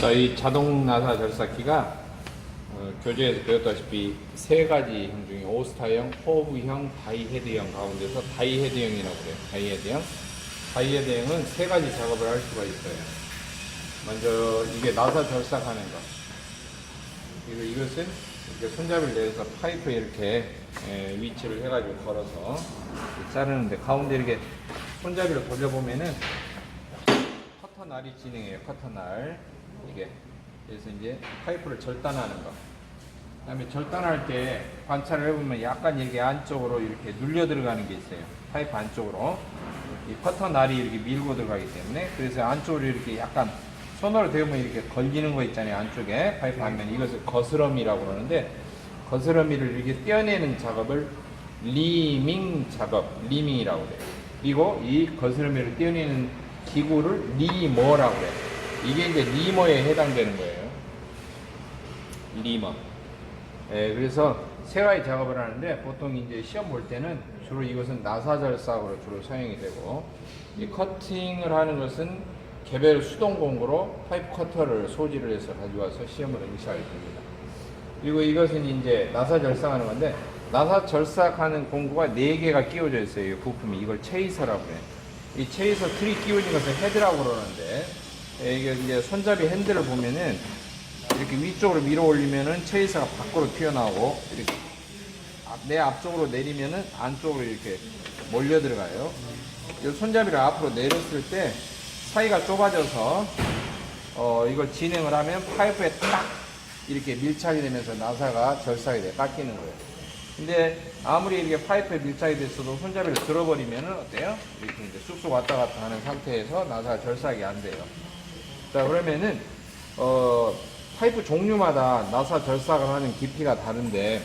자, 이 자동 나사 절삭기가 교재에서 배웠다시피 세 가지 형 중에 오스타형, 호브형, 다이헤드형 가운데서 다이헤드형이라고 그래요. 다이헤드형. 다이헤드형은 세 가지 작업을 할 수가 있어요. 먼저 이게 나사 절삭하는 거. 그리고 이것은 이렇게 손잡이를 내려서 파이프에 이렇게 위치를 해가지고 걸어서 이렇게 자르는데 가운데 이렇게 손잡이를 돌려보면은 커터 날이 진행해요. 커터 날. 이게. 그래서 이제 파이프를 절단하는 거. 그 다음에 절단할 때 관찰을 해보면 약간 이렇게 안쪽으로 이렇게 눌려 들어가는 게 있어요. 파이프 안쪽으로. 이 커터 날이 이렇게 밀고 들어가기 때문에. 그래서 안쪽으로 이렇게 약간 손으로 대보면 이렇게 걸리는 거 있잖아요. 안쪽에. 파이프 안면. 이것을 거스러미라고 그러는데, 거스러미를 이렇게 떼어내는 작업을 리밍 작업, 리밍이라고 그래요. 그리고 이 거스러미를 떼어내는 기구를 리머라고 그래요. 이게 이제 리머에 해당되는 거예요. 리머. 그래서 세 가지 작업을 하는데 보통 이제 시험 볼 때는 주로 이것은 나사절삭으로 주로 사용이 되고, 이 커팅을 하는 것은 개별 수동공구로 파이프 커터를 소지를 해서 가져와서 시험을 응시하게 됩니다. 그리고 이것은 이제 나사절삭하는 건데, 나사절삭하는 공구가 4개가 끼워져 있어요. 이 부품이. 이걸 체이서라고 해요. 이 체이서 틀이 끼워진 것을 헤드라고 그러는데, 이게 이제 손잡이 핸들을 보면은 이렇게 위쪽으로 밀어 올리면은 체이서가 밖으로 튀어나오고, 이렇게 내 앞쪽으로 내리면은 안쪽으로 이렇게 몰려 들어가요. 이 손잡이를 앞으로 내렸을 때 사이가 좁아져서 이걸 진행을 하면 파이프에 딱 이렇게 밀착이 되면서 나사가 절삭이 돼 깎이는 거예요. 근데 아무리 이렇게 파이프에 밀착이 됐어도 손잡이를 들어버리면은 어때요? 이렇게 이제 쑥쑥 왔다 갔다 하는 상태에서 나사가 절삭이 안 돼요. 자, 그러면은 파이프 종류마다 나사 절삭을 하는 깊이가 다른데,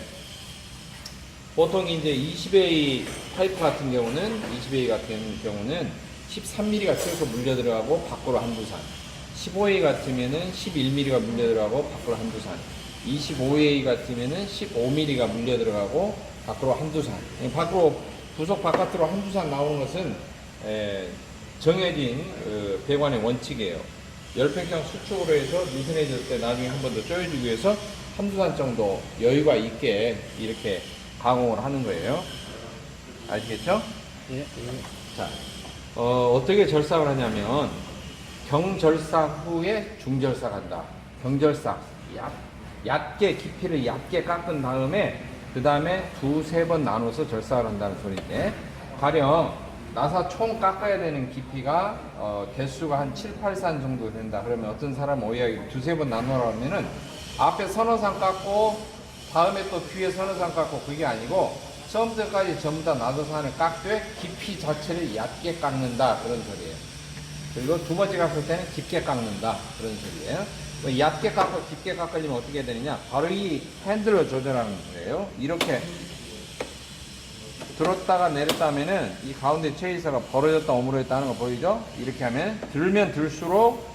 보통 이제 20A 파이프 같은 경우는 13mm가 최소 물려 들어가고 밖으로 한두 산, 15A 같으면은 11mm가 물려 들어가고 밖으로 한두 산, 25A 같으면은 15mm가 물려 들어가고 밖으로 한두 산. 밖으로 부속 바깥으로 한두 산 나오는 것은 정해진 배관의 원칙이에요. 열팽창 수축으로 해서 느슨해질 때 나중에 한 번 더 조여주기 위해서 한두 산 정도 여유가 있게 이렇게 가공을 하는 거예요. 아시겠죠? 예. 자, 어떻게 절삭을 하냐면, 경절삭 후에 중절삭한다. 경절삭, 얕게, 깊이를 얕게 깎은 다음에, 그 다음에 두세 번 나눠서 절삭을 한다는 소리인데, 가령 나사 총 깎아야 되는 깊이가 개수가 한 7, 8산 정도 된다. 그러면 어떤 사람은 오해하기 두세 번 나누라 하면은 앞에 서너 산 깎고 다음에 또 뒤에 서너 산 깎고, 그게 아니고 처음부터까지 전부 다 나사산을 깎되 깊이 자체를 얕게 깎는다, 그런 소리예요. 그리고 두 번째 깎을 때는 깊게 깎는다, 그런 소리예요. 얕게 깎고 깊게 깎으려면 어떻게 해야 되느냐, 바로 이 핸들로 조절하는 거예요. 이렇게 들었다가 내렸다 하면은 이 가운데 체이서가 벌어졌다 오므려졌다 하는 거 보이죠? 이렇게 하면 들면 들수록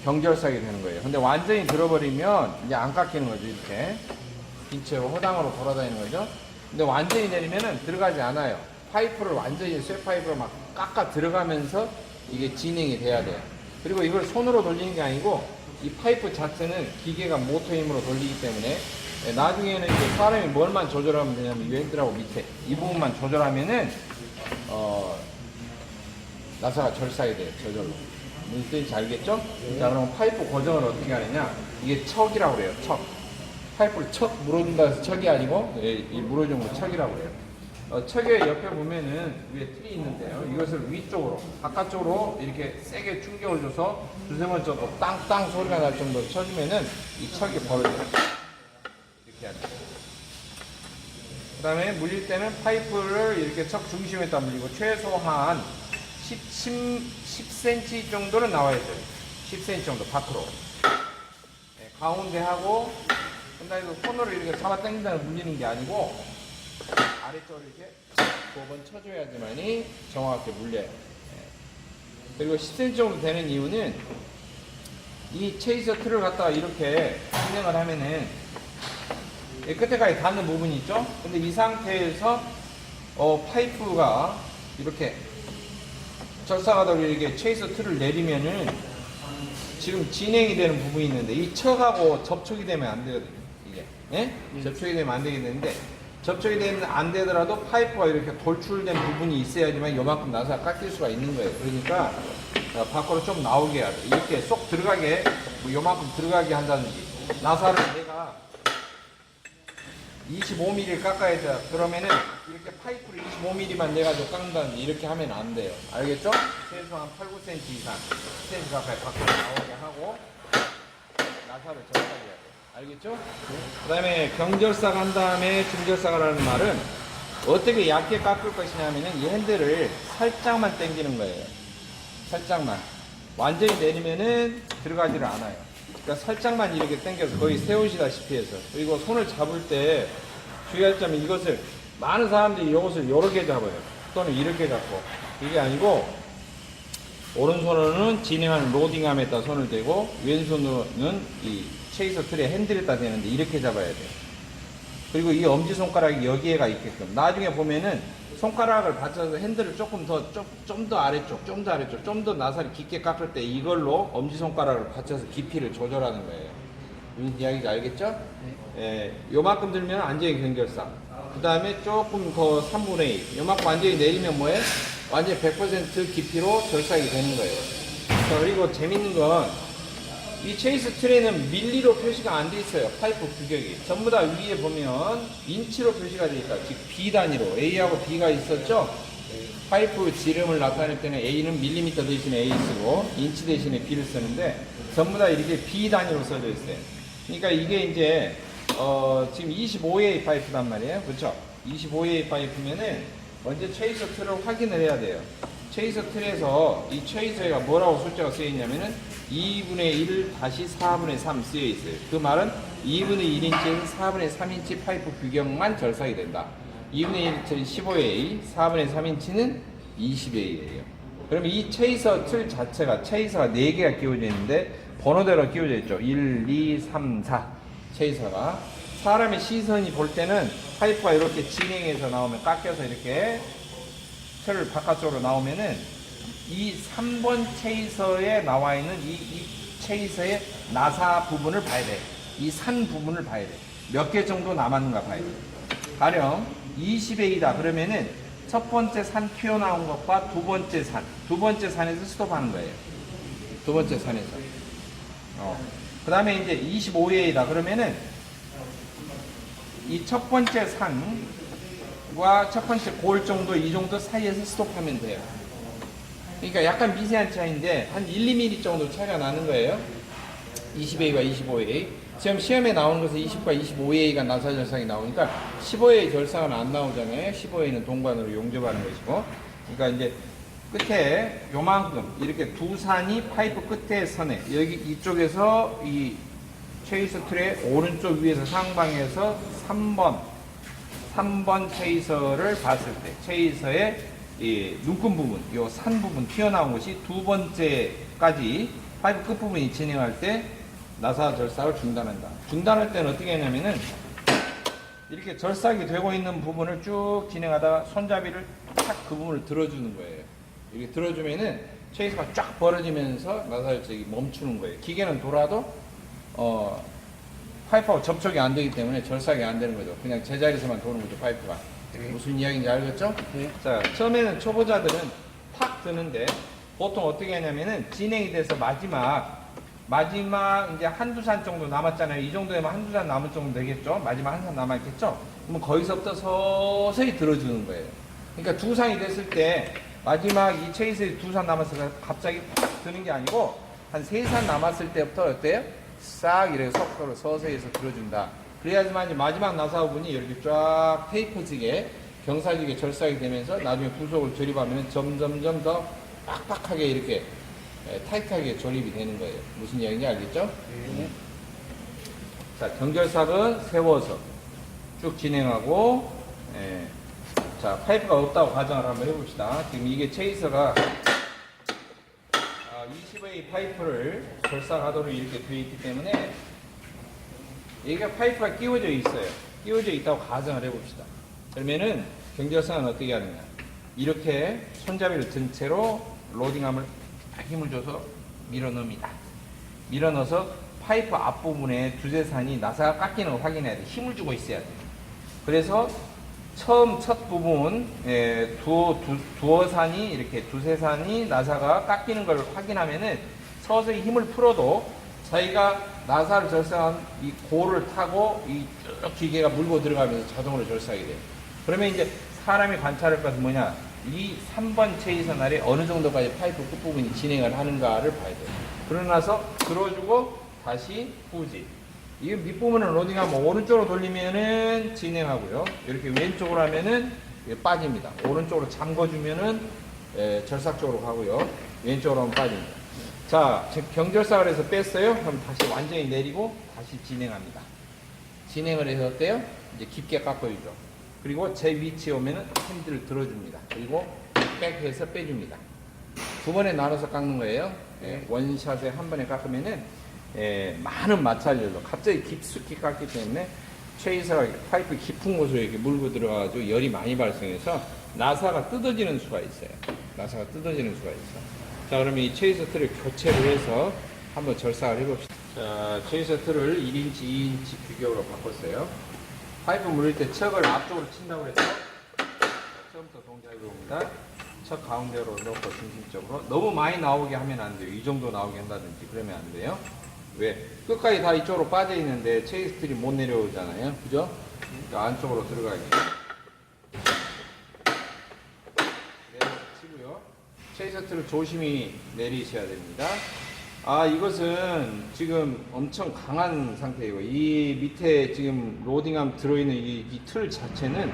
경절삭이 되는 거예요. 근데 완전히 들어버리면 이제 안 깎이는 거죠. 이렇게 빈 채로 허당으로 돌아다니는 거죠. 근데 완전히 내리면은 들어가지 않아요. 파이프를 완전히 쇠 파이프로 막 깎아 들어가면서 이게 진행이 돼야 돼요. 그리고 이걸 손으로 돌리는 게 아니고 이 파이프 자체는 기계가 모터 힘으로 돌리기 때문에, 나중에는 이제 사람이 뭘만 조절하면 되냐면 이 핸들하고 밑에 이 부분만 조절하면은 나사가 절삭이 돼요. 저절로. 무슨 뜻인지 알겠죠? 자, 그럼 파이프 고정을 어떻게 하느냐, 이게 척이라고 그래요. 척. 파이프를 척 물어준다 해서 척이 아니고 이 물어주는 거 척이라고 그래요. 척의 옆에 보면은 위에 틀이 있는데요. 이것을 위쪽으로, 바깥쪽으로 이렇게 세게 충격을 줘서 두세 번 정도 땅땅 소리가 날 정도로 쳐주면은 이 척이 벌어져요. 이렇게 하는 거예요. 그 다음에 물릴 때는 파이프를 이렇게 척 중심에다 물리고 최소한 10cm 정도는 나와야 돼요. 10cm 정도 밖으로. 네, 가운데 하고, 근데 손으로 이렇게 잡아 당긴다고 물리는 게 아니고, 아래쪽으로 이렇게 5번 쳐줘야지만이 정확하게 물려요. 네. 그리고 10cm 정도 되는 이유는 이 체이서 틀을 갖다가 이렇게 진행을 하면은 끝에까지 닿는 부분이 있죠? 근데 이 상태에서 파이프가 이렇게 절삭하다가 이렇게 체이서 틀을 내리면은 지금 진행이 되는 부분이 있는데 이 척하고 접촉이 되면 안 되거든요. 이게 접촉이 되면 안 되게 되는데 접촉이 되면 안 되더라도 파이프가 이렇게 돌출된 부분이 있어야지만 요만큼 나사가 깎일 수가 있는 거예요. 그러니까 밖으로 좀 나오게 해야 돼. 이렇게 쏙 들어가게 뭐 요만큼 들어가게 한다든지 나사를 내가 25mm를 깎아야 돼. 그러면은 이렇게 파이프를 25mm만 내가지고 깎는다든지 이렇게 하면 안 돼요. 알겠죠? 최소한 8, 9cm 이상 10cm 가까이 밖으로 나오게 하고 나사를 절삭해야 돼요. 알겠죠? 그 다음에 경절삭 한 다음에 중절삭을 하는 말은 어떻게 얇게 깎을 것이냐면은 이 핸들을 살짝만 당기는 거예요. 살짝만. 완전히 내리면은 들어가지를 않아요. 그러니까 살짝만 이렇게 당겨서 거의 세우시다시피 해서. 그리고 손을 잡을 때 주의할 점은 이것을 많은 사람들이 이것을 이렇게 잡아요. 또는 이렇게 잡고. 이게 아니고 오른손으로는 진행하는 로딩함에 따라 손을 대고 왼손으로는 이 체이서 틀의 핸들에다 대는데 이렇게 잡아야 돼요. 그리고 이 엄지손가락이 여기에가 있게끔 나중에 보면은 손가락을 받쳐서 핸들을 조금 더 좀 더 아래쪽 좀 더 나사를 깊게 깎을 때 이걸로 엄지손가락을 받쳐서 깊이를 조절하는 거예요. 무슨 이야기인지 알겠죠? 예, 요만큼 들면 완전히 경절삭. 그 다음에 조금 더 3분의 1 요만큼 완전히 내리면 뭐해? 완전히 100% 깊이로 절삭이 되는 거예요. 자, 그리고 재밌는 건 이 체이스 트레이는 밀리로 표시가 안 돼 있어요. 파이프 규격이. 전부 다 위에 보면 인치로 표시가 돼 있다. 즉 B 단위로 A하고 B가 있었죠. 파이프 지름을 나타낼 때는 A는 밀리미터 대신에 A 쓰고 인치 대신에 B를 쓰는데 전부 다 이렇게 B 단위로 써져 있어요. 그러니까 이게 이제 지금 25A 파이프단 말이에요. 그렇죠? 25A 파이프면은 먼저 체이서 틀을 확인을 해야 돼요. 체이서 틀에서 이 체이서가 뭐라고 숫자가 쓰여 있냐면은 2분의 1 다시 4분의 3 쓰여 있어요. 그 말은 2분의 1인치에서 4분의 3인치 파이프 규격만 절삭이 된다. 2분의 1인치는 15A, 4분의 3인치는 20A예요. 그럼 이 체이서 틀 자체가 체이서가 4개가 끼워져 있는데 번호대로 끼워져 있죠. 1, 2, 3, 4 체이서가. 사람의 시선이 볼 때는 파이프가 이렇게 진행해서 나오면 깎여서 이렇게 틀 바깥쪽으로 나오면은 이 3번 체이서에 나와 있는 이 체이서의 나사 부분을 봐야 돼. 이 산 부분을 봐야 돼. 몇 개 정도 남았는가 봐야 돼. 가령 20A다 그러면은 첫 번째 산 튀어나온 것과 두 번째 산에서 스톱하는 거예요. 두 번째 산에서. 그 다음에 이제 25A다 그러면은 이 첫 번째 산과 첫 번째 골 정도 이 정도 사이에서 스톱하면 돼요. 그러니까 약간 미세한 차이인데 한 1, 2mm 정도 차이가 나는 거예요. 20A와 25A. 지금 시험에 나오는 것은 20과 25A가 나사 절삭이 나오니까 15A 절삭은 안 나오잖아요. 15A는 동관으로 용접하는 것이고. 그러니까 이제 끝에 요만큼 이렇게 두 산이 파이프 끝에 선에 여기 이쪽에서 이 체이서 틀의 오른쪽 위에서 상방에서 3번 체이서를 봤을 때 체이서의 이 눈금 부분, 요 산 부분 튀어나온 것이 두 번째까지 파이프 끝 부분이 진행할 때 나사 절삭을 중단한다. 중단할 때는 어떻게 하냐면은 이렇게 절삭이 되고 있는 부분을 쭉 진행하다가 손잡이를 탁 그 부분을 들어주는 거예요. 이렇게 들어주면은 체이서가 쫙 벌어지면서 나사 절삭이 멈추는 거예요. 기계는 돌아도 파이프하고 접촉이 안 되기 때문에 절삭이 안 되는 거죠. 그냥 제자리에서만 도는 거죠, 파이프가. 무슨 이야기인지 알겠죠? 네. 자, 처음에는 초보자들은 탁 드는데 보통 어떻게 하냐면은 진행이 돼서 마지막 이제 한두 산 정도 남았잖아요. 이 정도 되면 한두 산 남은 정도 되겠죠? 마지막 한 산 남았겠죠? 그러면 거기서부터 서서히 들어주는 거예요. 그러니까 두 산이 됐을 때 마지막 이 체이스에 두 산 남았을 때 갑자기 탁 드는 게 아니고 한 세 산 남았을 때부터 어때요? 싹 이렇게 속도로 서서히 해서 들어준다. 그래야지만 마지막 나사 부분이 이렇게 쫙 테이퍼지게 경사지게 절삭이 되면서 나중에 부속을 조립하면 점점점 더 빡빡하게 이렇게 타이트하게 조립이 되는 거예요. 무슨 이야기인지 알겠죠? 자, 경절삭은 세워서 쭉 진행하고 자, 파이프가 없다고 가정을 한번 해봅시다. 지금 이게 체이서가 20A 파이프를 절삭하도록 이렇게 되어 있기 때문에 여기가 파이프가 끼워져 있어요. 끼워져 있다고 가정을 해봅시다. 그러면은 경절삭은 어떻게 하느냐. 이렇게 손잡이를 든 채로 로딩함을 딱 힘을 줘서 밀어 넣습니다. 밀어 넣어서 파이프 앞부분에 두세 산이 나사가 깎이는 걸 확인해야 돼. 힘을 주고 있어야 돼. 그래서 처음 첫 부분 두어 산이 이렇게 두세 산이 나사가 깎이는 걸 확인하면은 서서히 힘을 풀어도 자기가 나사를 절삭한 이 고를 타고 이 쭉 기계가 물고 들어가면서 자동으로 절삭이 돼요. 그러면 이제 사람이 관찰할 것은 뭐냐? 이 3번 체이선 아래 어느 정도까지 파이프 끝부분이 진행을 하는가를 봐야 돼요. 그러고 나서 들어주고 다시 후지. 이 밑부분은 로딩하면 오른쪽으로 돌리면은 진행하고요. 이렇게 왼쪽으로 하면은 빠집니다. 오른쪽으로 잠궈주면은 절삭 쪽으로 가고요. 왼쪽으로 하면 빠집니다. 자, 경절삭을 해서 뺐어요. 그럼 다시 완전히 내리고 다시 진행합니다. 진행을 해서 어때요? 이제 깊게 깎아주죠. 그리고 제 위치에 오면은 핸들을 들어줍니다. 그리고 백해서 빼줍니다. 두 번에 나눠서 깎는 거예요. 원샷에 한 번에 깎으면은 많은 마찰열로 갑자기 깊숙이 깎기 때문에 체이서가 파이프 깊은 곳으로 이렇게 물고 들어가가지고 열이 많이 발생해서 나사가 뜯어지는 수가 있어요. 나사가 뜯어지는 수가 있어. 자, 그러면 이 체이서 틀을 교체를 해서 한번 절삭을 해봅시다. 자, 체이서 틀을 1인치, 2인치 규격으로 바꿨어요. 파이프 물릴 때 척을 앞쪽으로 친다고 해서 처음부터 동작해 봅니다. 척 가운데로 넣고 중심적으로 너무 많이 나오게 하면 안 돼요. 이 정도 나오게 한다든지 그러면 안 돼요. 왜? 끝까지 다 이쪽으로 빠져 있는데 체이스 틀이 못 내려오잖아요. 그죠? 그러니까 안쪽으로 들어가게. 내려치고요. 체이스 틀을 조심히 내리셔야 됩니다. 아, 이것은 지금 엄청 강한 상태이고, 이 밑에 지금 로딩함 들어있는 이 틀 자체는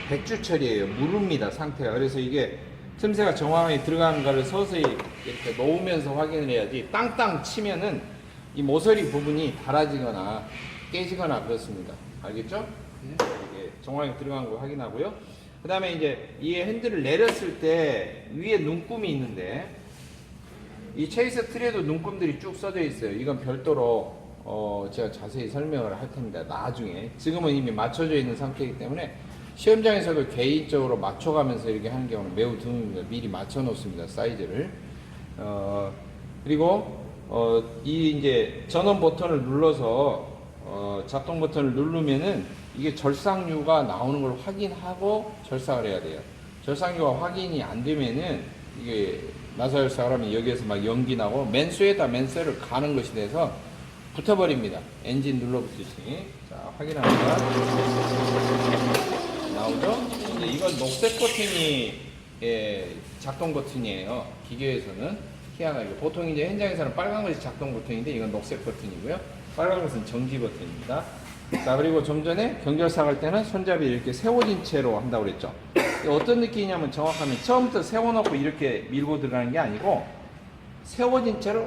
백주철이에요. 무릅니다, 상태가. 그래서 이게 틈새가 정확하게 들어가는가를 서서히 이렇게 놓으면서 확인을 해야지, 땅땅 치면은 이 모서리 부분이 닳아지거나 깨지거나 그렇습니다. 알겠죠? 이게 정확하게 들어간 거 확인하고요. 그 다음에 이제 이 핸들을 내렸을 때 위에 눈금이 있는데, 이 체이서 틀에도 눈금들이 쭉 써져 있어요. 이건 별도로 제가 자세히 설명을 할 텐데 나중에. 지금은 이미 맞춰져 있는 상태이기 때문에 시험장에서도 개인적으로 맞춰가면서 이렇게 하는 경우는 매우 드뭅니다. 미리 맞춰 놓습니다, 사이즈를. 그리고 이 이제 전원 버튼을 눌러서 작동 버튼을 누르면은 이게 절삭류가 나오는 걸 확인하고 절삭을 해야 돼요. 절삭류가 확인이 안 되면은 이게 나사 절삭을 하면 여기에서 막 연기 나고 맨수에다 맨수를 가는 것이 돼서 붙어버립니다. 엔진 눌러붙듯이. 자, 확인합니다. 나오죠? 이제 이건 녹색 버튼이 작동 버튼이에요. 기계에서는 희한하게. 보통 이제 현장에서는 빨간 것이 작동 버튼인데 이건 녹색 버튼이고요. 빨간 것은 정지 버튼입니다. 자, 그리고 좀 전에 경절삭 할 때는 손잡이 이렇게 세워진 채로 한다고 그랬죠. 어떤 느낌이냐면 정확하면 처음부터 세워놓고 이렇게 밀고 들어가는 게 아니고 세워진 채로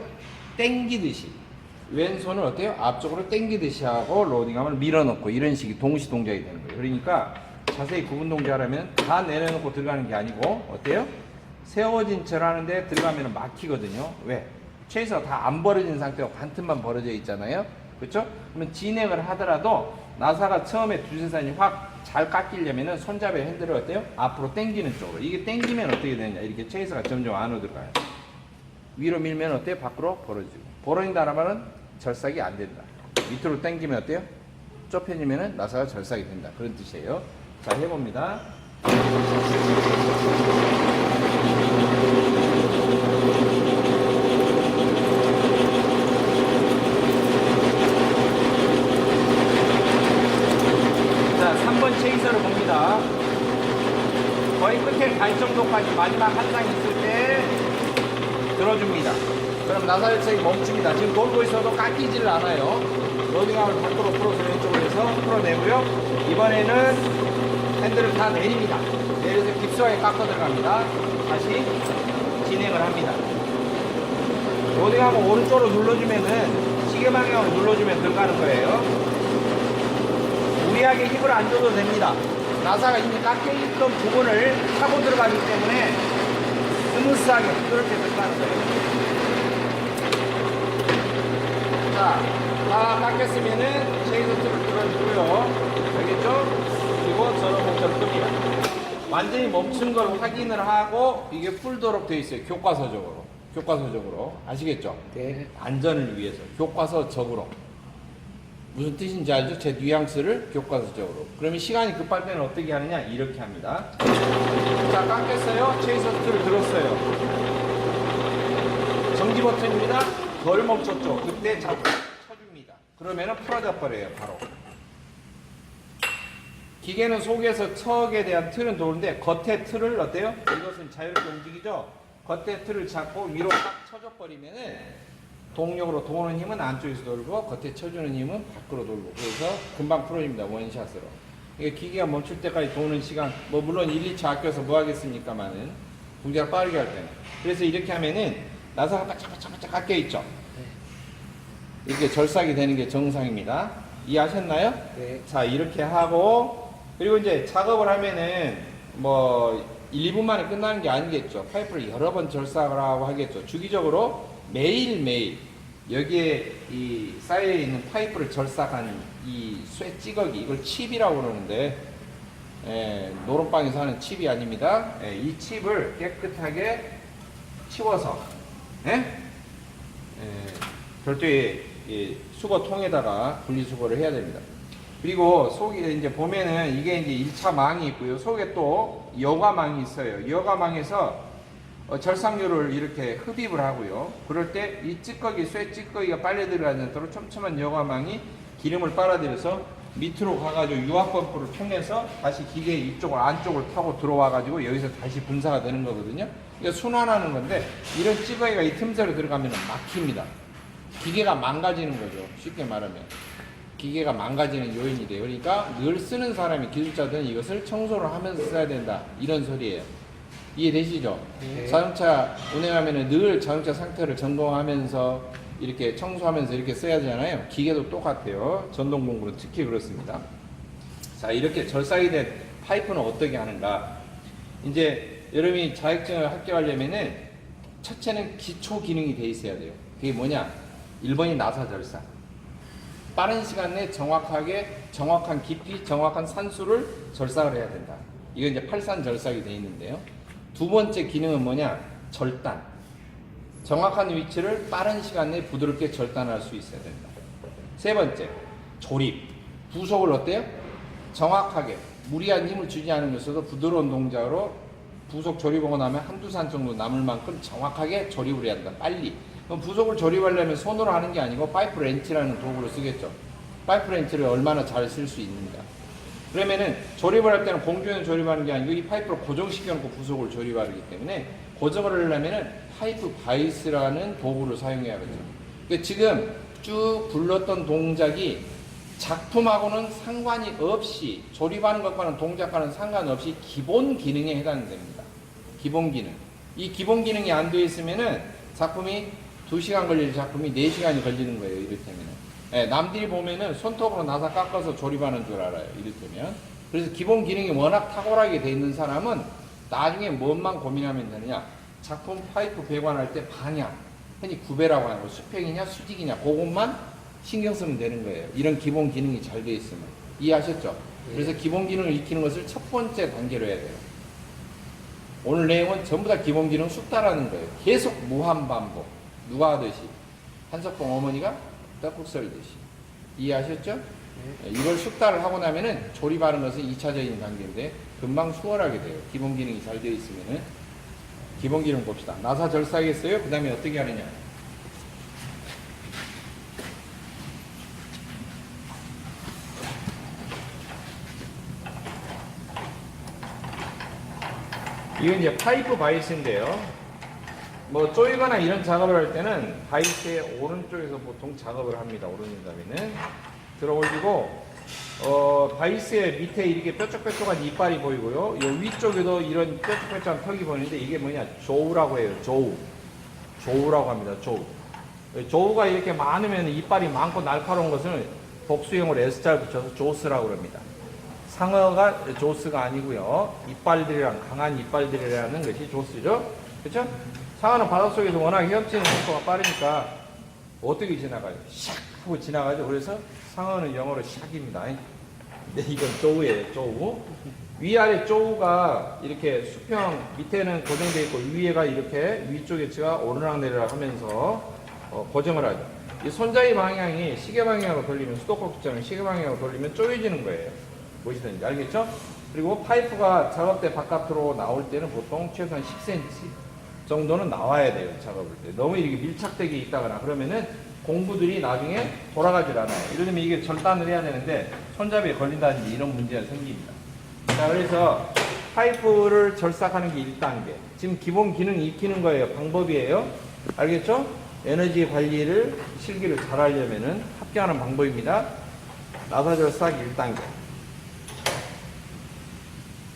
당기듯이, 왼손을 어때요? 앞쪽으로 당기듯이 하고 로딩함을 밀어넣고 이런 식이 동시 동작이 되는 거예요. 그러니까 자세히 구분 동작을 하면 다 내려놓고 들어가는 게 아니고 어때요? 세워진 채로 하는데 들어가면 막히거든요. 왜? 체이서가 다 안 벌어진 상태로 반 틈만 벌어져 있잖아요. 그렇죠? 그러면 진행을 하더라도 나사가 처음에 두세 산이 확 잘 깎이려면은 손잡이 핸들을 어때요? 앞으로 당기는 쪽으로. 이게 당기면 어떻게 되느냐? 이렇게 체이서가 점점 안으로 들어가요. 위로 밀면 어때요? 밖으로 벌어지고. 벌어진다는 말은 절삭이 안 된다. 밑으로 당기면 어때요? 좁혀지면은 나사가 절삭이 된다. 그런 뜻이에요. 자, 해봅니다. 자, 3번 체이서를 봅니다. 거의 끝에 갈 정도까지 마지막 한 장 있을 때 들어줍니다. 그럼 나사 절삭이 멈춥니다. 지금 돌고 있어도 깎이지를 않아요. 로딩함을 밖으로 풀어서 왼쪽으로 해서 풀어내고요. 이번에는 핸들을 다 내립니다. 내려서 깊숙하게 깎아 들어갑니다. 다시 진행을 합니다. 로딩하고 오른쪽으로 눌러주면은 시계 방향으로 눌러주면 들어가는 거예요. 무리하게 힘을 안 줘도 됩니다. 나사가 이미 깎여있던 부분을 타고 들어가기 때문에 스무스하게 부드럽게 들어가는 거예요. 자, 다 깎였으면은 체이서 틀을 들어주고요. 알겠죠? 그리고 전원 버튼을 끕니다. 완전히 멈춘 걸 확인을 하고 이게 풀도록 되어 있어요. 교과서적으로. 교과서적으로. 아시겠죠? 네. 안전을 위해서 교과서적으로. 무슨 뜻인지 알죠? 제 뉘앙스를 교과서적으로. 그러면 시간이 급할 때는 어떻게 하느냐? 이렇게 합니다. 자, 깎였어요. 체이서스를 들었어요. 전기 버튼입니다. 덜 멈췄죠. 그때 잡고 쳐줍니다. 그러면은 풀어져 버려요. 바로. 기계는 속에서 척에 대한 틀은 도는데 겉에 틀을 어때요? 이것은 자유롭게 움직이죠. 겉에 틀을 잡고 위로 딱 쳐줘 버리면은 동력으로 도는 힘은 안쪽에서 돌고 겉에 쳐주는 힘은 밖으로 돌고, 그래서 금방 풀어집니다. 원샷으로. 이게 기계가 멈출 때까지 도는 시간, 뭐 물론 1, 2초 아껴서 뭐 하겠습니까만은 동작을 빠르게 할 때는. 그래서 이렇게 하면은 나사가 바짝바짝 깎여 있죠. 이렇게 절삭이 되는 게 정상입니다. 이해하셨나요? 네. 자, 이렇게 하고, 그리고 이제 작업을 하면은 뭐 1, 2분 만에 끝나는 게 아니겠죠. 파이프를 여러 번 절삭을 하고 하겠죠. 주기적으로 매일매일 여기에 이 쌓여 있는 파이프를 절삭한 이 쇠 찌꺼기, 이걸 칩이라고 그러는데, 노름방에서 하는 칩이 아닙니다. 이 칩을 깨끗하게 치워서, 별도의 수거통에다가 분리수거를 해야 됩니다. 그리고 속에 이제 보면은 이게 이제 1차 망이 있고요. 속에 또 여과망이 있어요. 여과망에서 절삭류를 이렇게 흡입을 하고요. 그럴 때 이 찌꺼기, 쇠 찌꺼기가 빨려 들어가지 않도록 촘촘한 여과망이 기름을 빨아들여서 밑으로 가가지고 유압 펌프를 통해서 다시 기계 이쪽을 안쪽을 타고 들어와가지고 여기서 다시 분사가 되는 거거든요. 이게 순환하는 건데, 이런 찌꺼기가 이 틈새로 들어가면 막힙니다. 기계가 망가지는 거죠. 쉽게 말하면. 기계가 망가지는 요인이 돼요. 그러니까 늘 쓰는 사람이, 기술자들은 이것을 청소를 하면서 써야 된다. 이런 소리예요. 이해되시죠? 네. 자동차 운행하면 늘 자동차 상태를 점검하면서 이렇게 청소하면서 이렇게 써야 되잖아요. 기계도 똑같아요. 전동 공구는 특히 그렇습니다. 자, 이렇게 절삭이 된 파이프는 어떻게 하는가? 이제 여러분이 자격증을 합격하려면은 첫째는 기초 기능이 돼 있어야 돼요. 그게 뭐냐? 1번이 나사 절삭. 빠른 시간 내에 정확한 깊이, 정확한 산수를 절삭을 해야 된다. 이건 이제 팔산 절삭이 돼 있는데요. 두 번째 기능은 뭐냐? 절단. 정확한 위치를 빠른 시간 내에 부드럽게 절단할 수 있어야 된다. 세 번째, 조립. 부속을 어때요? 정확하게 무리한 힘을 주지 않으면서도 부드러운 동작으로 부속 조립하고 나면 한두 산 정도 남을 만큼 정확하게 조립을 해야 한다. 빨리. 그럼 부속을 조립하려면 손으로 하는 게 아니고 파이프 렌치라는 도구를 쓰겠죠. 파이프 렌치를 얼마나 잘 쓸 수 있는가. 그러면은 조립을 할 때는 공중에 조립하는 게 아니고 이 파이프를 고정시켜 놓고 부속을 조립하기 때문에, 고정을 하려면은 파이프 바이스라는 도구를 사용해야겠죠. 그러니까 지금 쭉 불렀던 동작이 작품하고는 상관이 없이, 조립하는 것과는 동작과는 상관없이 기본 기능에 해당됩니다. 기본 기능. 이 기본 기능이 안 되어 있으면은 작품이 2시간 걸릴 작품이 4시간이 걸리는 거예요. 이를테면. 남들이 보면은 손톱으로 나사 깎아서 조립하는 줄 알아요. 이를테면. 그래서 기본 기능이 워낙 탁월하게 돼 있는 사람은 나중에 뭔만 고민하면 되느냐? 작품 파이프 배관할 때 방향, 흔히 구배라고 하는 거, 수평이냐 수직이냐, 그것만 신경 쓰면 되는 거예요. 이런 기본 기능이 잘 돼 있으면. 이해하셨죠? 그래서 기본 기능을 익히는 것을 첫 번째 단계로 해야 돼요. 오늘 내용은 전부 다 기본 기능 숙달하는 거예요. 계속 무한 반복. 누가 하듯이? 한석봉 어머니가 떡국 썰듯이. 이해하셨죠? 이걸 숙달을 하고 나면은 조립하는 것은 2차적인 단계인데 금방 수월하게 돼요. 기본 기능이 잘 되어 있으면은. 기본 기능 봅시다. 나사 절삭했어요. 그 다음에 어떻게 하느냐? 이건 이제 파이프 바이스인데요. 뭐 조이거나 이런 작업을 할 때는 바이스의 오른쪽에서 보통 작업을 합니다. 오른다음에는 들어 올리고, 바이스의 밑에 이렇게 뾰족뾰족한 이빨이 보이고요. 요 위쪽에도 이런 뾰족뾰족한 턱이 보이는데 이게 뭐냐? 조우라고 해요. 조우. 조우라고 합니다. 조우. 조우가 이렇게 많으면, 이빨이 많고 날카로운 것은 복수형으로 S자를 붙여서 조스라고 합니다. 상어가 조스가 아니고요. 이빨들이랑, 강한 이빨들이라는 것이 조스죠. 그렇죠? 상어는 바닷속에서 워낙 헤엄치는 속도가 빠르니까 어떻게 지나가요? 샥 하고 지나가죠. 그래서 상어는 영어로 샥입니다. 근데 이건 조우예요. 조우. 위아래 쪼우가 이렇게 수평 밑에는 고정되어 있고 위에가 이렇게 위쪽 에치가 오르락내리락 하면서 고정을 하죠. 이 손잡이 방향이 시계 방향으로 돌리면 수도꼭지처럼 시계 방향으로 돌리면 쪼여지는 거예요. 보시든지 알겠죠? 그리고 파이프가 작업대 바깥으로 나올 때는 보통 최소한 10cm 정도는 나와야 돼요. 작업할 때. 너무 이렇게 밀착되게 있다거나 그러면은 공구들이 나중에 돌아가질 않아요. 예를 들면 이게 절단을 해야 되는데 손잡이에 걸린다든지 이런 문제가 생깁니다. 자, 그래서 파이프를 절삭하는 게 1단계. 지금 기본 기능 익히는 거예요. 방법이에요. 알겠죠? 에너지 관리를, 실기를 잘 하려면은 합격하는 방법입니다. 나사 절삭 1단계.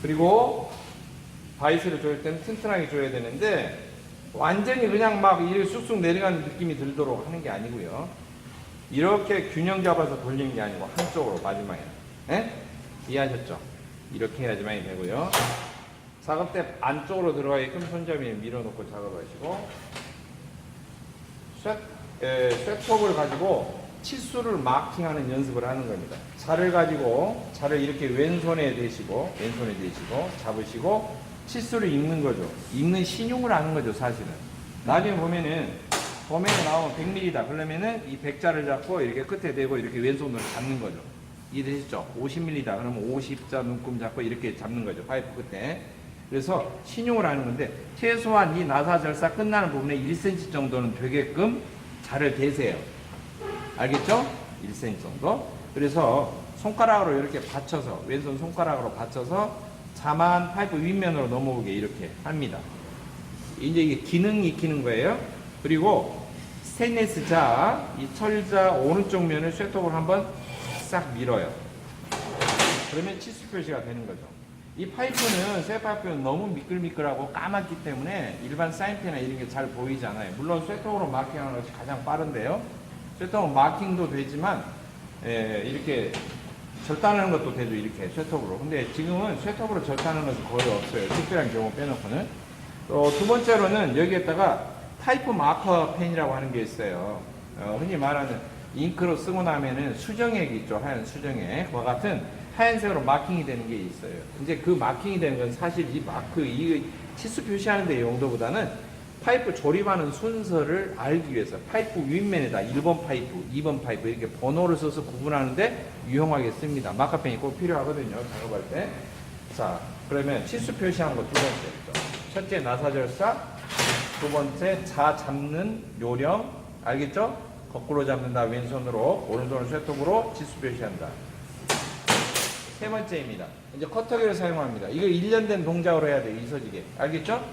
그리고 바이스를 조일 때는 튼튼하게 조여야 되는데 완전히 그냥 막 이렇게 쑥쑥 내려가는 느낌이 들도록 하는 게 아니고요. 이렇게 균형 잡아서 돌리는 게 아니고 한쪽으로 마지막에. 예? 이해하셨죠? 이렇게 해야지만 되고요. 작업대 안쪽으로 들어가게끔 손잡이에 밀어놓고 작업하시고 쇠톱을 가지고 치수를 마킹하는 연습을 하는 겁니다. 자를 가지고 자를 이렇게 왼손에 대시고 잡으시고 치수를 읽는 거죠. 읽는 신용을 하는 거죠, 사실은. 나중에 보면은 도면에 나오면 100mm다. 그러면은 이 백자를 잡고 이렇게 끝에 대고 이렇게 왼손으로 잡는 거죠. 이해되시죠? 50mm다. 그러면 50자 눈금 잡고 이렇게 잡는 거죠. 파이프 끝에. 그래서 신용을 하는 건데 최소한 이 나사 절삭 끝나는 부분에 1cm 정도는 되게끔 자를 대세요. 알겠죠? 1cm 정도. 그래서 손가락으로 이렇게 받쳐서 왼손 손가락으로 받쳐서 자만 파이프 윗면으로 넘어오게 이렇게 합니다. 이제 이게 기능 익히는 거예요. 그리고 스테인리스 자, 이 철자 오른쪽 면을 쇠톱으로 한번 싹 밀어요. 그러면 치수 표시가 되는 거죠. 이 파이프는 쇠 파이프는 너무 미끌미끌하고 까맣기 때문에 일반 사인펜이나 이런 게 잘 보이지 않아요. 물론 쇠톱으로 마킹하는 것이 가장 빠른데요. 쇠톱은 마킹도 되지만 이렇게 절단하는 것도 되죠. 이렇게 쇠톱으로. 근데 지금은 쇠톱으로 절단하는 것은 거의 없어요. 특별한 경우 빼놓고는. 두 번째로는 여기에다가 파이프 마커 펜이라고 하는 게 있어요. 흔히 말하는 잉크로 쓰고 나면은 수정액이 있죠. 하얀 수정액과 같은 하얀색으로 마킹이 되는 게 있어요. 이제 그 마킹이 되는 건 사실 이 마크, 이 치수 표시하는 데 용도보다는 파이프 조립하는 순서를 알기 위해서 파이프 윗면에다 1번 파이프, 2번 파이프 이렇게 번호를 써서 구분하는데 유용하게 씁니다. 마카펜이 꼭 필요하거든요. 작업할 때. 자, 그러면 치수 표시하는 거 두 번째죠. 첫째 나사 절삭, 두 번째 자 잡는 요령, 알겠죠? 거꾸로 잡는다. 왼손으로, 오른손을 쇠톱으로 치수 표시한다. 세 번째입니다. 이제 커터기를 사용합니다. 이거 일련된 동작으로 해야 돼요. 이서지게. 알겠죠?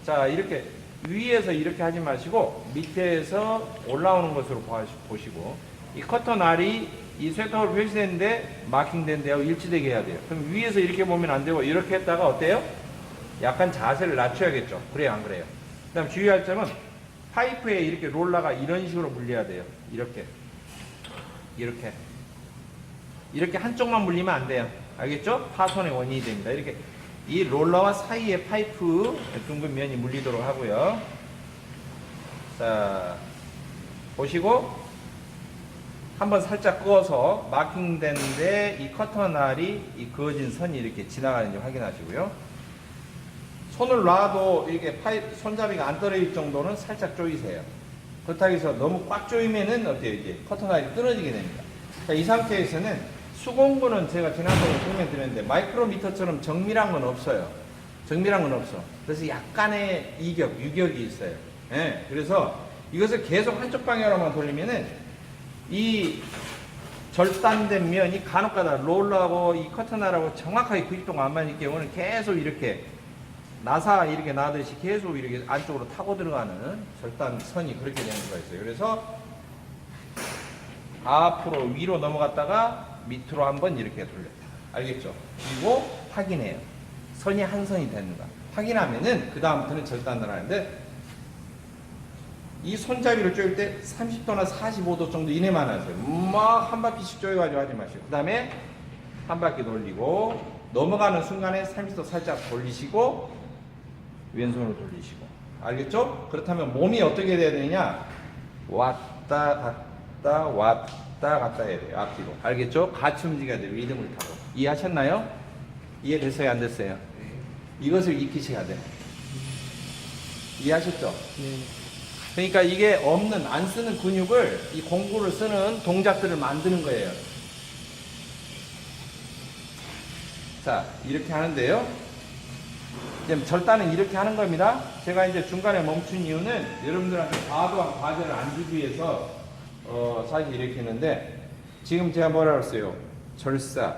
자, 이렇게 위에서 이렇게 하지 마시고 밑에서 올라오는 것으로 보시고 이 커터 날이 이 쇠톱으로 표시되는데 마킹된 데하고 일치되게 해야 돼요. 그럼 위에서 이렇게 보면 안 되고 이렇게 했다가 어때요? 약간 자세를 낮춰야겠죠. 그래요, 안 그래요? 그 다음 주의할 점은 파이프에 이렇게 롤러가 이런 식으로 물려야 돼요. 이렇게 한쪽만 물리면 안 돼요. 알겠죠? 파손의 원인이 됩니다. 이렇게 이 롤러와 사이에 파이프 둥근 면이 물리도록 하고요. 자, 보시고 한번 살짝 그어서 마킹된데 이 커터 날이 이 그어진 선이 이렇게 지나가는지 확인하시고요. 손을 놔도 이렇게 손잡이가 안 떨어질 정도는 살짝 조이세요. 그렇다고 해서 너무 꽉 조이면은 어때요? 이제 커터 날이 끊어지게 됩니다. 자, 이 상태에서는 수공구는 제가 지난번에 설명드렸는데 마이크로미터처럼 정밀한 건 없어요. 그래서 약간의 유격이 있어요. 예, 그래서 이것을 계속 한쪽 방향으로만 돌리면은 이 절단된 면이 간혹가다 롤러하고 이 커터날하고 정확하게 90도가 안 맞을 경우는 계속 이렇게 나사 이렇게 나듯이 계속 이렇게 안쪽으로 타고 들어가는 절단선이 그렇게 되는 수가 있어요. 그래서 앞으로 위로 넘어갔다가 밑으로 한번 이렇게 돌렸다. 알겠죠? 그리고 확인해요. 선이 한 선이 되는가. 확인하면은 그 다음부터는 절단을 하는데 이 손잡이를 조일 때 30도나 45도 정도 이내만 하세요. 막 한 바퀴씩 조여가지고 하지 마시고 그 다음에 한 바퀴 돌리고 넘어가는 순간에 30도 살짝 돌리시고 왼손으로 돌리시고 알겠죠? 그렇다면 몸이 어떻게 돼야 되느냐 왔다 갔다 해야 돼요. 앞뒤로. 알겠죠? 같이 움직여야 돼요. 리듬을 타고. 이해하셨나요? 이해됐어요? 안 됐어요? 이것을 익히셔야 돼. 이해하셨죠? 네. 그러니까 이게 없는, 안 쓰는 근육을 이 공구를 쓰는 동작들을 만드는 거예요. 자, 이렇게 하는데요. 이제 절단은 이렇게 하는 겁니다. 제가 이제 중간에 멈춘 이유는 여러분들한테 과도한 과제를 안 주기 위해서 사실 이렇게 했는데, 지금 제가 뭐라 그랬어요? 절사,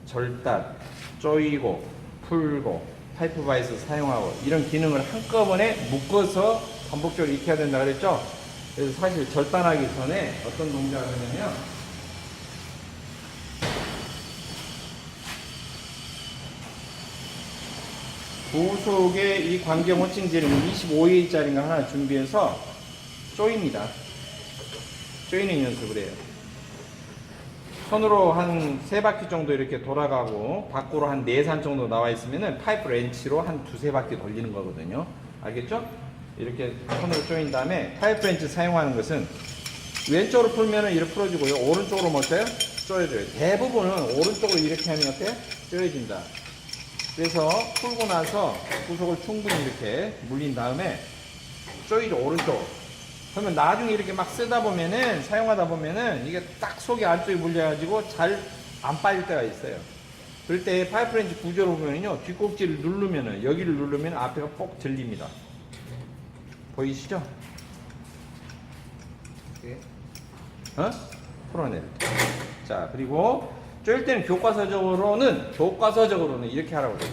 절단, 조이고, 풀고, 파이프 바이스 사용하고 이런 기능을 한꺼번에 묶어서 반복적으로 익혀야 된다 그랬죠? 그래서 사실 절단하기 전에 어떤 동작을 하냐면, 부속에 이 관경 호칭제를 25A짜리인가 하나 준비해서 조입니다. 조이는 연습을 해요. 손으로 한 3바퀴 정도 이렇게 돌아가고 밖으로 한 4산 정도 나와 있으면은 파이프 렌치로 한 2-3바퀴 돌리는 거거든요. 알겠죠? 이렇게 손으로 조인 다음에 파이프 렌치 사용하는 것은 왼쪽으로 풀면은 이렇게 풀어주고요. 오른쪽으로 멋져요? 조여줘요. 대부분은 오른쪽으로 이렇게 하면 어때요? 조여진다. 그래서 풀고 나서 구속을 충분히 이렇게 물린 다음에 조이죠, 오른쪽. 그러면 나중에 이렇게 막 쓰다 보면은, 사용하다 보면은 이게 딱 속이 안쪽에 물려가지고 잘 안 빠질 때가 있어요. 그럴 때 파이프렌치 구조로 보면요, 뒷꼭지를 누르면은, 여기를 누르면 앞에가 꼭 들립니다. 보이시죠? 풀어내요. 자, 그리고 조일 때는 교과서적으로는 이렇게 하라고 그래요.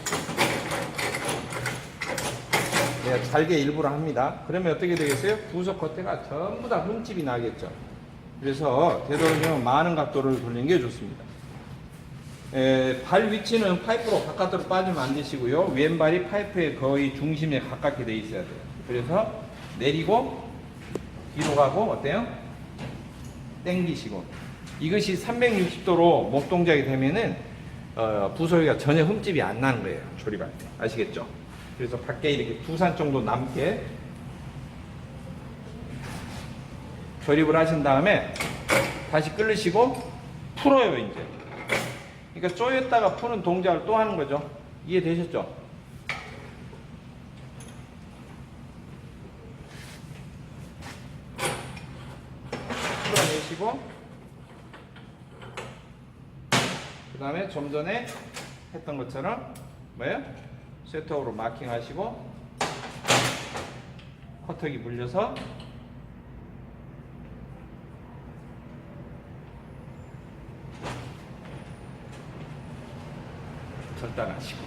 내가 잘게 일부러 합니다. 그러면 어떻게 되겠어요? 부속 겉에가 전부 다 흠집이 나겠죠. 그래서 되도록이면 많은 각도를 돌리는 게 좋습니다. 발 위치는 파이프로 바깥으로 빠지면 안 되시고요. 왼발이 파이프의 거의 중심에 가깝게 돼 있어야 돼요. 그래서 내리고 뒤로 가고 어때요? 당기시고. 이것이 360도로 목 동작이 되면은 부속이가 전혀 흠집이 안 나는 거예요. 조립할 때. 아시겠죠? 그래서 밖에 이렇게 2산 정도 남게 조립을 하신 다음에 다시 끌으시고 풀어요, 이제. 그러니까 조였다가 푸는 동작을 또 하는 거죠. 이해되셨죠? 풀어내시고 그 다음에 좀 전에 했던 것처럼 뭐예요? 셋업으로 마킹 하시고 커터기 물려서 절단하시고.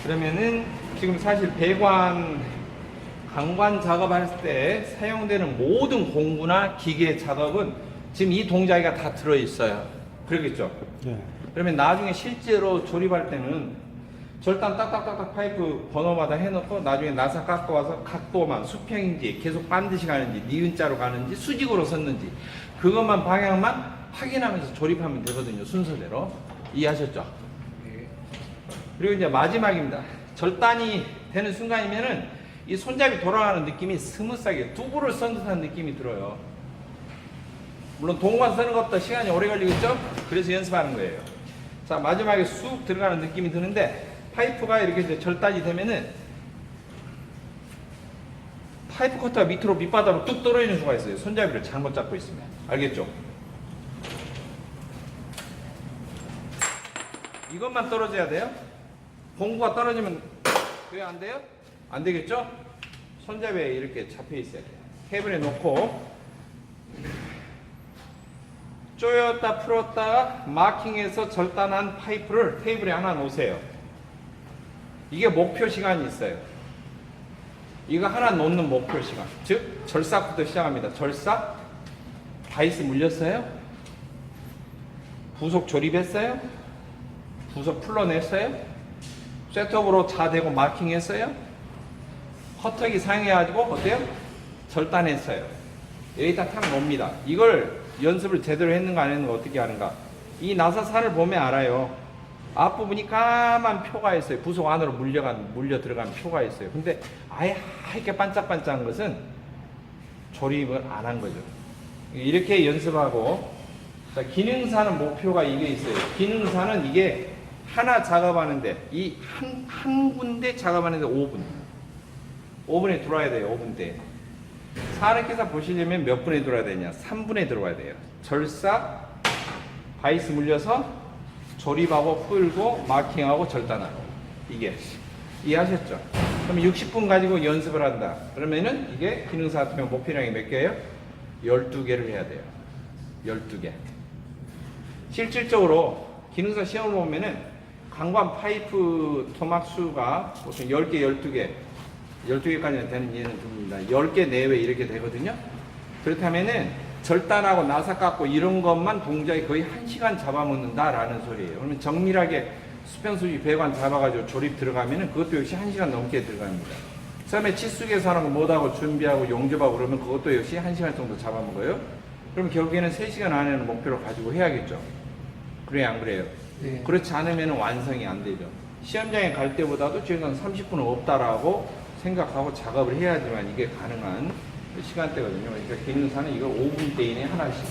그러면은 지금 사실 배관 강관 작업할 때 사용되는 모든 공구나 기계 작업은 지금 이 동작이 다 들어있어요. 그러겠죠? 네. 그러면 나중에 실제로 조립할 때는 절단 딱딱딱딱 파이프 번호마다 해놓고 나중에 나사 깎아와서 각도만 수평인지 계속 반드시 가는지 니은자로 가는지 수직으로 섰는지 그것만 방향만 확인하면서 조립하면 되거든요. 순서대로. 이해하셨죠? 네. 그리고 이제 마지막입니다. 절단이 되는 순간이면은 이 손잡이 돌아가는 느낌이 스무스하게 두부를 썬 듯한 느낌이 들어요. 물론 동관 쓰는 것보다 시간이 오래 걸리겠죠? 그래서 연습하는 거예요. 자, 마지막에 쑥 들어가는 느낌이 드는데 파이프가 이렇게 이제 절단이 되면은 파이프 커터가 밑으로 밑바닥으로 뚝 떨어지는 수가 있어요. 손잡이를 잘못 잡고 있으면. 알겠죠? 이것만 떨어져야 돼요. 공구가 떨어지면 왜 안 돼요? 안 되겠죠? 손잡이에 이렇게 잡혀 있어야 돼요. 테이블에 놓고 조였다 풀었다 마킹해서 절단한 파이프를 테이블에 하나 놓으세요. 이게 목표 시간이 있어요. 이거 하나 놓는 목표 시간. 즉 절삭부터 시작합니다. 절삭, 바이스 물렸어요? 부속 조립했어요? 부속 풀러냈어요? 셋업으로 자대고 마킹했어요? 커터기 사용해가지고 어때요? 절단했어요. 여기다 탁 놓습니다. 이걸 연습을 제대로 했는가 안 했는가 어떻게 하는가. 이 나사산을 보면 알아요. 앞부분이 까만 표가 있어요. 부속 안으로 물려 들어간 표가 있어요. 근데 아예 하얗게 반짝반짝한 것은 조립을 안 한 거죠. 이렇게 연습하고, 자, 기능사는 목표가 이게 있어요. 기능사는 이게 하나 작업하는데 이 한 군데 작업하는데 5분에 들어와야 돼요. 5분대. 산업기사 보시려면 몇 분에 들어와야 되냐? 3분에 들어와야 돼요. 절삭, 바이스 물려서 조립하고 풀고 마킹하고 절단하고. 이게 이해하셨죠? 그럼 60분 가지고 연습을 한다. 그러면은 이게 기능사 같은 경우 목표량이 몇 개예요? 12개를 해야 돼요. 12개. 실질적으로 기능사 시험을 보면은 강관 파이프 토막 수가 보통 10개, 12개, 12개까지는 되는 예는 듭니다. 10개 내외 이렇게 되거든요. 그렇다면은 절단하고 나사 깎고 이런 것만 동작이 거의 1시간 잡아먹는다라는 소리예요. 그러면 정밀하게 수평수지 배관 잡아가지고 조립 들어가면은 그것도 역시 1시간 넘게 들어갑니다. 처음에 치수 계산하고 뭐하고 준비하고 용접하고 그러면 그것도 역시 1시간 정도 잡아먹어요. 그럼 결국에는 3시간 안에는 목표를 가지고 해야겠죠. 그래야 안 그래요? 네. 그렇지 않으면 완성이 안 되죠. 시험장에 갈 때보다도 최소한 30분은 없다라고 생각하고 작업을 해야지만 이게 가능한 시간대거든요. 그러니까 기능사는 이걸 5분대 이내에 하나씩.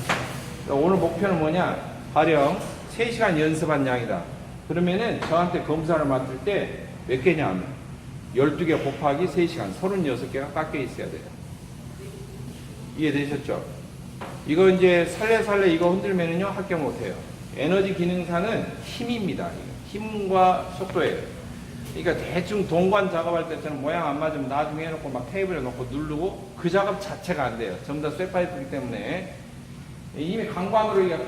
그러니까 오늘 목표는 뭐냐? 가령 3시간 연습한 양이다. 그러면은 저한테 검사를 맡을 때 몇 개냐면 12개 곱하기 3시간 36개가 깎여 있어야 돼요. 이해되셨죠? 이거 이제 살래살래 이거 흔들면은요 합격 못해요. 에너지 기능사는 힘입니다. 힘과 속도예요. 그러니까 대충 동관 작업할 때처럼 모양 안 맞으면 나중에 해놓고 막 테이블에 놓고 누르고 그 작업 자체가 안 돼요. 전부 다 쇠파이프이기 때문에 이미 강관으로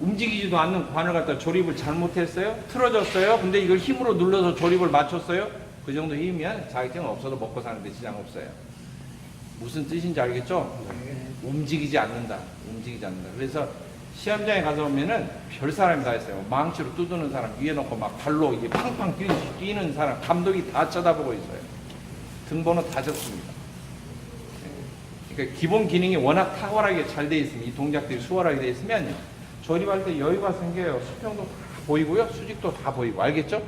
움직이지도 않는 관을 갖다 조립을 잘못했어요. 틀어졌어요. 근데 이걸 힘으로 눌러서 조립을 맞췄어요. 그 정도 힘이면 자격증은 없어도 먹고 사는데 지장 없어요. 무슨 뜻인지 알겠죠? 네. 움직이지 않는다. 움직이지 않는다. 그래서 시험장에 가서 보면은 별 사람이 다 있어요. 망치로 뜯는 사람 위에 놓고 막 발로 이게 팡팡 뛰는 사람, 감독이 다 쳐다보고 있어요. 등번호 다 적습니다. 그러니까 기본 기능이 워낙 탁월하게 잘 돼 있으면 이 동작들이 수월하게 돼 있으면요. 조립할 때 여유가 생겨요. 수평도 다 보이고요. 수직도 다 보이고. 알겠죠?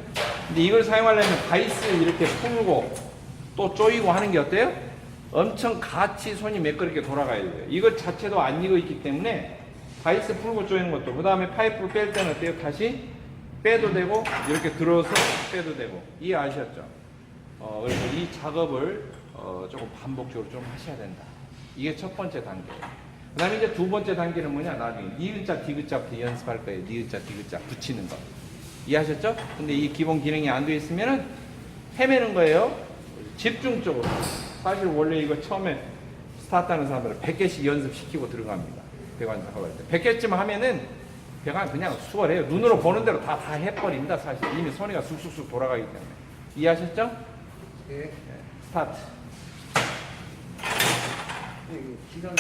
근데 이걸 사용하려면 바이스 이렇게 풀고 또 조이고 하는 게 어때요? 엄청 같이 손이 매끄럽게 돌아가야 돼요. 이것 자체도 안 익어 있기 때문에 바이스 풀고 조이는 것도, 그 다음에 파이프를 뺄 때는 어때요? 다시 빼도 되고 이렇게 들어서 빼도 되고. 이해하셨죠? 그래서 이 작업을 조금 반복적으로 좀 하셔야 된다. 이게 첫 번째 단계예요. 그 다음에 이제 두 번째 단계는 뭐냐? 나중에 니은자 디귿자부터 연습할 거예요. 니은자 디귿자 붙이는 거. 이해하셨죠? 근데 이 기본 기능이 안 돼 있으면은 헤매는 거예요. 집중적으로. 사실 원래 이거 처음에 스타트하는 사람들은 100개씩 연습시키고 들어갑니다. 배관 작업할 때. 100개쯤 하면은 배관 그냥 수월해요. 눈으로 보는 대로 다 해버린다. 사실 이미 손이가 쑥쑥쑥 돌아가기 때문에. 이해하셨죠? 네. 스타트. 기간